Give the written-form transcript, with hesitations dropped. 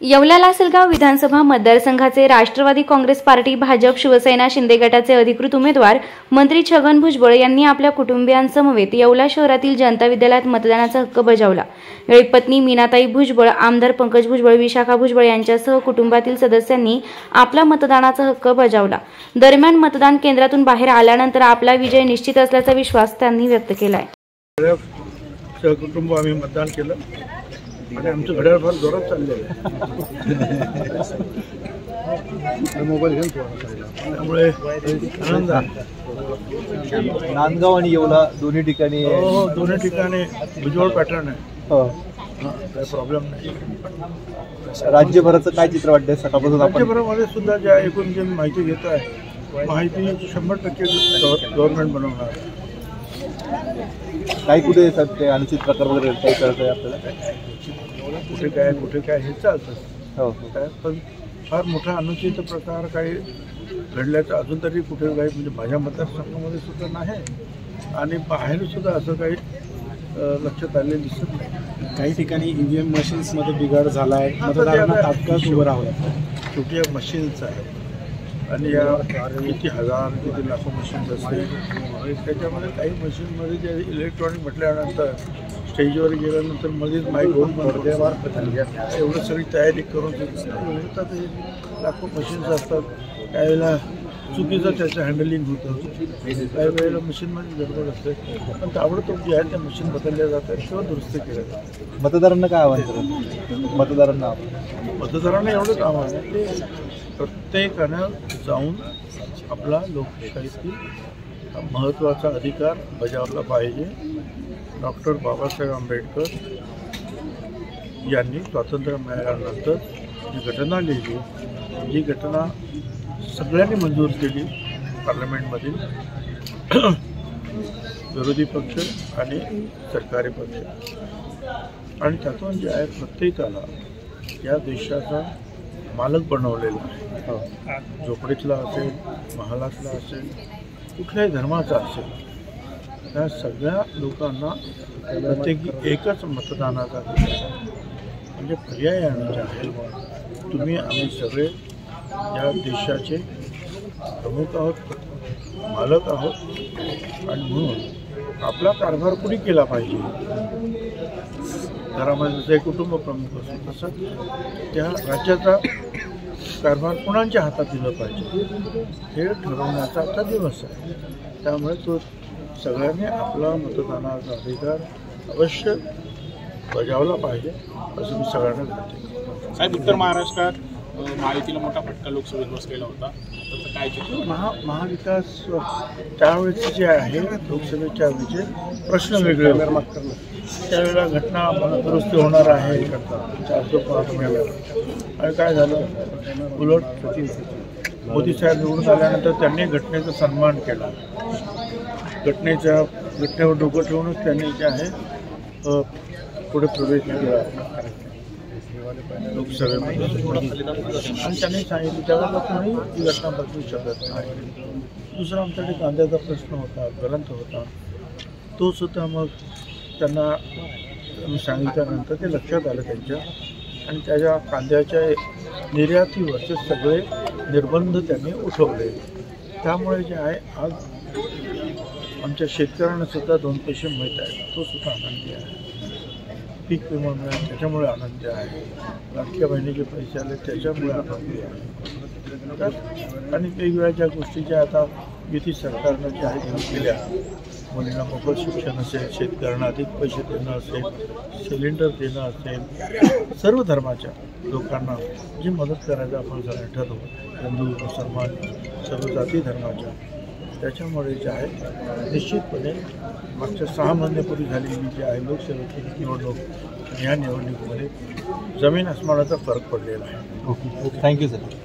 येवला लासलगाव विधानसभा मतदारसंघाचे राष्ट्रवादी काँग्रेस पार्टी, भाजप, शिवसेना, शिंदे गटाचे अधिकृत उमेदवार मंत्री छगन भुजबळ यांनी आपल्या कुटुंबियांसमवेत येवला शहरातील जनता विद्यालयात मतदानाचा हक्क बजावला। यावेळी पत्नी मीनाताई भुजबळ, आमदार पंकज भुजबळ, विशाखा भुजबळ यांच्यासह कुटुंबातील सदस्यांनी आपला मतदानाचा हक्क बजावला। दरम्यान मतदान केंद्रातून बाहेर आल्यानंतर आपला विजय निश्चित असल्याचा विश्वास त्यांनी व्यक्त केला आहे। सहकुटुंब आम्ही मतदान केलं आणि आमचं घड्याळ फार जोरात चाललेलं आहे। मोबाईल घेऊन त्यामुळे आनंद आहे। नांदगाव आणि येवला दोन्ही ठिकाणी दोन्ही ठिकाणी भुजबळ पॅटर्न आहे। काही प्रॉब्लेम नाही। राज्यभराचं काय चित्र वाटतंय सकाळपासून? राज्यभरामध्ये सुद्धा ज्या एकूण जे माहिती घेत आहे, माहिती 100% गव्हर्नमेंट बनवणार। काही कुठे ते अनुचित प्रकार वगैरे काही कळत आहे आपल्याला? कुठे काय हे चालतं, पण फार मोठा अनुचित प्रकार काही घडल्याचं अजून तरी कुठे काही म्हणजे माझ्या मतदारसंघामध्ये सुद्धा नाही आणि बाहेर सुद्धा असं काही लक्षात आलेलं दिसत नाही। काही ठिकाणी EVM मशीन्समध्ये बिघाड झाला आहे, मतदारांना तात्काळ उभं राहावं। छोट्या मशीन्स आहेत आणि या किती हजार किती लाखो मशीन्स असतील, त्याच्यामध्ये काही मशीनमध्ये जे इलेक्ट्रॉनिक म्हटल्यानंतर स्टेजवर गेल्यानंतर मध्येच माईक होऊन एवढं सगळी तयारी करून होतात। लाखो मशीन्स असतात, त्यावेळेला चुकीचं त्याचं हँडलिंग होतं, काही वेळेला मशीनमध्ये गडबड असते, पण ताबडतोब जे आहे त्या मशीन बदलल्या जातात किंवा दुरुस्ती केल्या जातात। मतदारांना काय आव्हान करतात? मतदारांना एवढंच आव्हान आहे की प्रत्येकानं जाऊन आपला लोकशाहीतील महत्त्वाचा अधिकार बजावला पाहिजे। डॉक्टर बाबासाहेब आंबेडकर यांनी स्वातंत्र्य मिळाल्यानंतर जी घटना लिहिली, जी घटना सगळ्यांनी मंजूर केली पार्लमेंटमधील विरोधी पक्ष आणि सरकारी पक्ष, आणि त्यातून जे आहे प्रत्येकाला या देशाचा मालक बनवलेला आहे। झोपडीतला असेल, महालातला असेल, कुठल्याही धर्माचा असेल, त्या सगळ्या लोकांना प्रत्येकी एकच मतदानाचा म्हणजे पर्यायाने जे आहे, तुम्ही आम्ही सगळे या देशाचे प्रमुख आहोत, मालक आहोत, आणि म्हणून आपला कारभार कुणी केला पाहिजे। घरामध्ये जसं एक कुटुंब प्रमुख असतो तसं त्या राज्याचा कारभार कोणाच्या हातात दिलं पाहिजे हे ठरवण्याचा आता दिवस आहे। त्यामुळे तो सगळ्यांनी आपला मतदानाचा अधिकार अवश्य बजावला पाहिजे असं मी सगळ्यांना विनंती। साहेब, उत्तर महाराष्ट्रात महायुतीला मोठा फटका लोकसभेत बसलेला होता, त्याचं काय चित्र? महाविकास त्यावेळेचे जे आहे लोकसभेच्या वेळेचे प्रश्न वेगळे होते, त्यावेळेला घटना दुरुस्ती होणार आहे 405 मिळालं, आणि काय झालं, उलट मोदी साहेब निवडून आल्यानंतर त्यांनी घटनेचा सन्मान केला। घटनेवर डोकं ठेवूनच त्यांनी जे आहे पुढे प्रवेश केला लोकसभेमध्ये, आणि त्यांनी सांगितलं त्यावेळेला कोणी ती घटना बदलू शकत नाही। दुसरा आमच्याकडे कांद्याचा प्रश्न होता, ग्रंथ होता, तो सुद्धा मग त्यांना सांगितल्यानंतर ते लक्षात आलं त्यांच्या, आणि त्याच्या कांद्याच्या निर्यातीवरचे सगळे निर्बंध त्यांनी उठवले। त्यामुळे जे आहे आज आमच्या शेतकऱ्यांना सुद्धा 2 पैसे मिळत आहेत, तो सुद्धा आनंदी आहे। पीक विमा मिळाला त्याच्यामुळे आनंदी आहे, लाडक्या बहिणीचे पैसे आले त्याच्यामुळे आनंदी आहे। तर आणि वेगवेगळ्या ज्या गोष्टी ज्या आता युती सरकारनं ज्या आहेत केल्या, मुलींना मोफत शिक्षण असेल, शेतकऱ्यांना अधिक पैसे देणं असेल, सिलेंडर देणं असेल, सर्व धर्माच्या लोकांना जी मदत करायचं आपण सगळ्यांना ठरवू, हिंदू, मुसलमान, सर्व जाती धर्माच्या, त्याच्यामुळे जे आहे निश्चितपणे मागच्या 6 महिन्यापूर्वी झालेली जी आहे लोकसभेची निवडणूक, या निवडणुकीमध्ये जमीन आसमानाचा फरक पडलेला आहे। Okay, thank you sir.